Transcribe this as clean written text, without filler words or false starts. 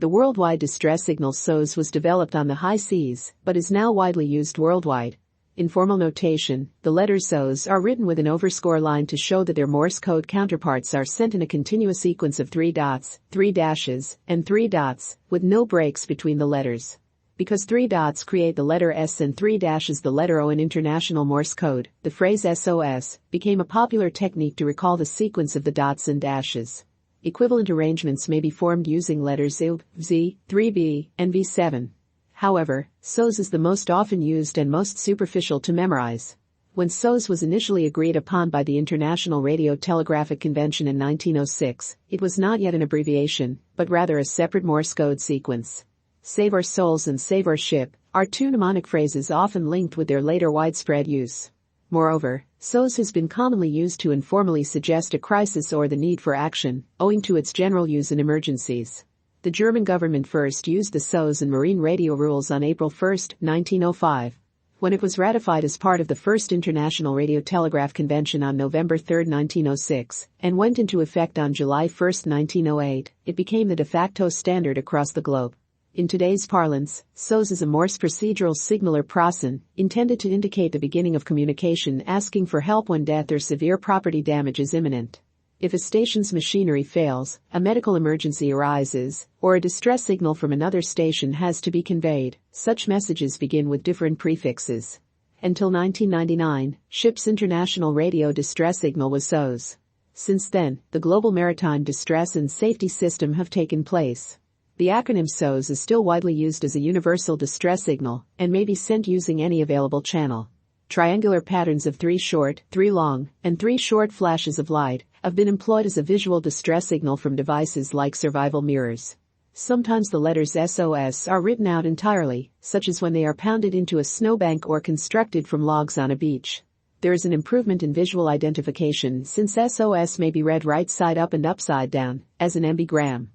The worldwide distress signal SOS was developed on the high seas, but is now widely used worldwide. In formal notation, the letters SOS are written with an overscore line to show that their Morse code counterparts are sent in a continuous sequence of 3 dots, 3 dashes, and 3 dots, with no breaks between the letters. Because 3 dots create the letter S and 3 dashes the letter O in International Morse code, the phrase SOS became a popular technique to recall the sequence of the dots and dashes. Equivalent arrangements may be formed using letters I, Z, 3B, and V7. However, SOS is the most often used and most superficial to memorize. When SOS was initially agreed upon by the International Radio Telegraphic Convention in 1906, it was not yet an abbreviation, but rather a separate Morse code sequence. Save our souls and save our ship are two mnemonic phrases often linked with their later widespread use. Moreover, SOS has been commonly used to informally suggest a crisis or the need for action, owing to its general use in emergencies. The German government first used the SOS in marine radio rules on April 1, 1905. When it was ratified as part of the First International Radio Telegraph Convention on November 3, 1906, and went into effect on July 1, 1908, it became the de facto standard across the globe. In today's parlance, SOS is a Morse procedural signaler process intended to indicate the beginning of communication asking for help when death or severe property damage is imminent. If a station's machinery fails, a medical emergency arises, or a distress signal from another station has to be conveyed, such messages begin with different prefixes. Until 1999, SHIP's international radio distress signal was SOS. Since then, the global maritime distress and safety system have taken place. The acronym SOS is still widely used as a universal distress signal and may be sent using any available channel. Triangular patterns of 3 short, 3 long, and 3 short flashes of light have been employed as a visual distress signal from devices like survival mirrors. Sometimes the letters SOS are written out entirely, such as when they are pounded into a snowbank or constructed from logs on a beach. There is an improvement in visual identification since SOS may be read right side up and upside down, as an ambigram.